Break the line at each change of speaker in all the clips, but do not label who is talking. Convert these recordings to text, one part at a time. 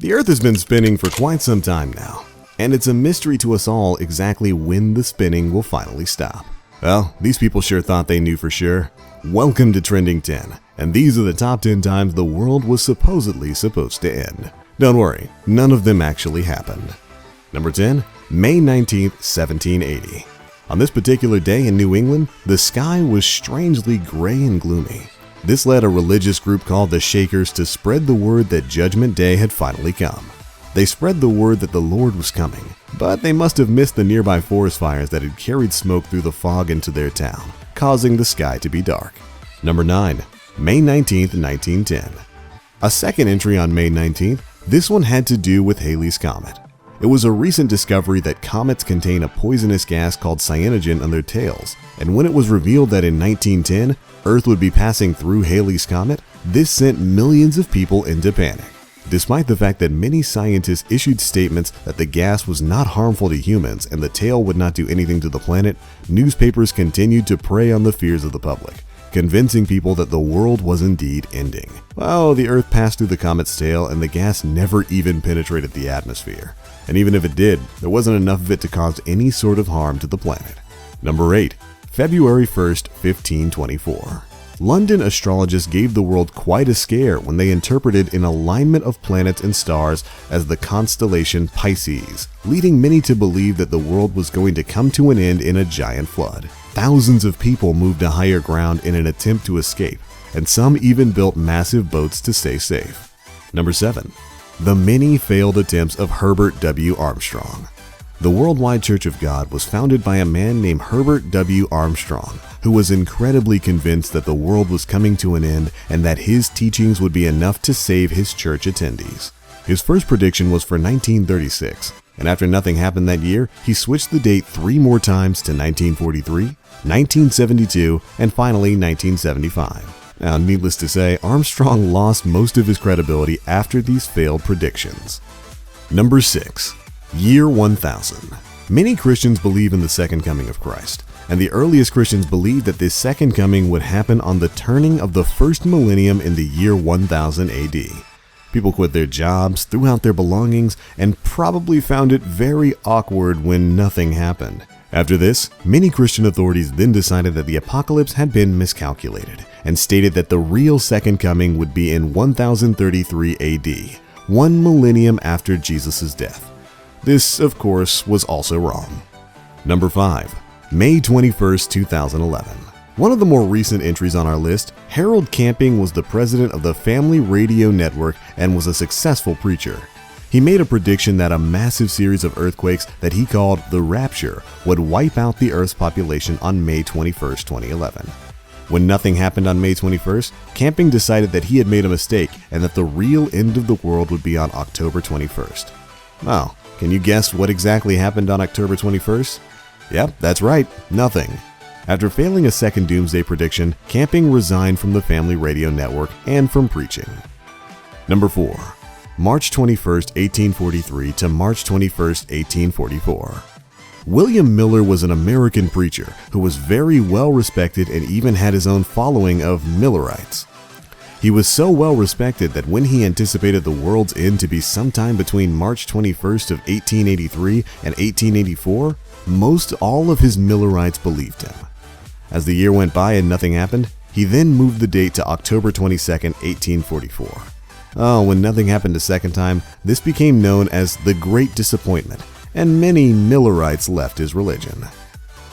The Earth has been spinning for quite some time now, and it's a mystery to us all exactly when the spinning will finally stop. Well, these people sure thought they knew for sure. Welcome to Trending 10, and these are the top 10 times the world was supposedly supposed to end. Don't worry, none of them actually happened. Number 10, May 19th, 1780. On this particular day in New England, the sky was strangely gray and gloomy. This led a religious group called the Shakers to spread the word that Judgment Day had finally come. They spread the word that the Lord was coming, but they must have missed the nearby forest fires that had carried smoke through the fog into their town, causing the sky to be dark. Number 9, May 19th, 1910. A second entry on May 19th, this one had to do with Halley's Comet. It was a recent discovery that comets contain a poisonous gas called cyanogen on their tails, and when it was revealed that in 1910, Earth would be passing through Halley's Comet, this sent millions of people into panic. Despite the fact that many scientists issued statements that the gas was not harmful to humans and the tail would not do anything to the planet, newspapers continued to prey on the fears of the public, convincing people that the world was indeed ending. Well, the Earth passed through the comet's tail and the gas never even penetrated the atmosphere. And even if it did, there wasn't enough of it to cause any sort of harm to the planet. Number 8, February 1st, 1524. London astrologists gave the world quite a scare when they interpreted an alignment of planets and stars as the constellation Pisces, leading many to believe that the world was going to come to an end in a giant flood. Thousands of people moved to higher ground in an attempt to escape, and some even built massive boats to stay safe. Number 7. The many failed attempts of Herbert W Armstrong. The Worldwide Church of God was founded by a man named Herbert W Armstrong, who was incredibly convinced that the world was coming to an end and that his teachings would be enough to save his church attendees. His first prediction was for 1936, and after nothing happened that year, he switched the date 3 more times to 1943, 1972, and finally 1975. Now, needless to say, Armstrong lost most of his credibility after these failed predictions. Number 6. Year 1000. Many Christians believe in the second coming of Christ, and the earliest Christians believed that this second coming would happen on the turning of the first millennium in the year 1000 AD. People quit their jobs, threw out their belongings, and probably found it very awkward when nothing happened. After this, many Christian authorities then decided that the apocalypse had been miscalculated and stated that the real second coming would be in 1033 AD, 1 millennium after Jesus' death. This, of course, was also wrong. Number 5. May 21st, 2011. One of the more recent entries on our list, Harold Camping was the president of the Family Radio Network and was a successful preacher. He made a prediction that a massive series of earthquakes that he called the Rapture would wipe out the Earth's population on May 21st, 2011. When nothing happened on May 21st, Camping decided that he had made a mistake and that the real end of the world would be on October 21st. Wow, can you guess what exactly happened on October 21st? Yep, that's right, nothing. After failing a second doomsday prediction, Camping resigned from the Family Radio Network and from preaching. Number 4. March 21st, 1843 to March 21st, 1844. William Miller was an American preacher who was very well respected and even had his own following of Millerites. He was so well respected that when he anticipated the world's end to be sometime between March 21st of 1883 and 1884, most all of his Millerites believed him. As the year went by and nothing happened, he then moved the date to October 22nd, 1844. When nothing happened a second time, this became known as the Great Disappointment, and many Millerites left his religion.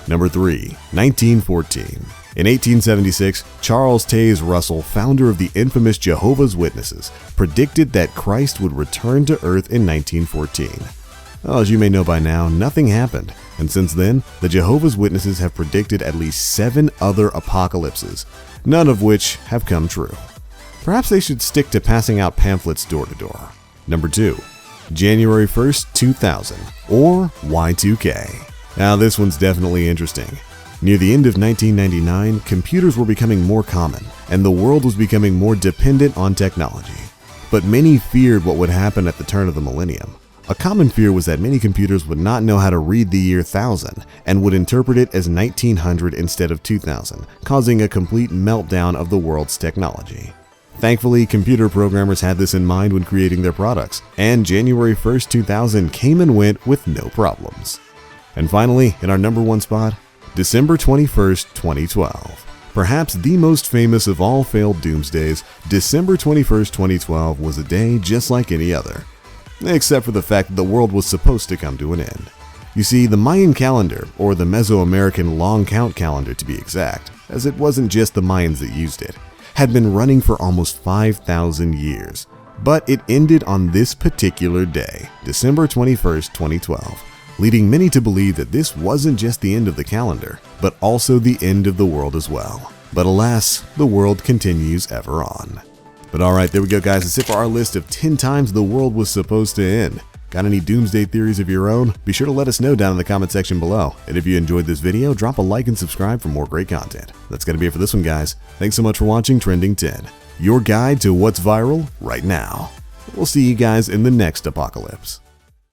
Number 3. 1914. In 1876, Charles Taze Russell, founder of the infamous Jehovah's Witnesses, predicted that Christ would return to Earth in 1914. As you may know by now, nothing happened, and since then, the Jehovah's Witnesses have predicted at least 7 other apocalypses, none of which have come true. Perhaps they should stick to passing out pamphlets door to door. Number 2. January 1st, 2000, or Y2K. Now this one's definitely interesting. Near the end of 1999, computers were becoming more common, and the world was becoming more dependent on technology. But many feared what would happen at the turn of the millennium. A common fear was that many computers would not know how to read the year 1000 and would interpret it as 1900 instead of 2000, causing a complete meltdown of the world's technology. Thankfully, computer programmers had this in mind when creating their products, and January 1st, 2000 came and went with no problems. And finally, in our number 1 spot, December 21st, 2012. Perhaps the most famous of all failed doomsdays, December 21st, 2012 was a day just like any other, except for the fact that the world was supposed to come to an end. You see, the Mayan calendar, or the Mesoamerican long count calendar to be exact, as it wasn't just the Mayans that used it, had been running for almost 5,000 years. But it ended on this particular day, December 21st, 2012, leading many to believe that this wasn't just the end of the calendar, but also the end of the world as well. But alas, the world continues ever on. But alright, there we go guys, that's it for our list of 10 times the world was supposed to end. Got any doomsday theories of your own? Be sure to let us know down in the comment section below. And if you enjoyed this video, drop a like and subscribe for more great content. That's going to be it for this one guys. Thanks so much for watching Trending 10, your guide to what's viral right now. We'll see you guys in the next apocalypse.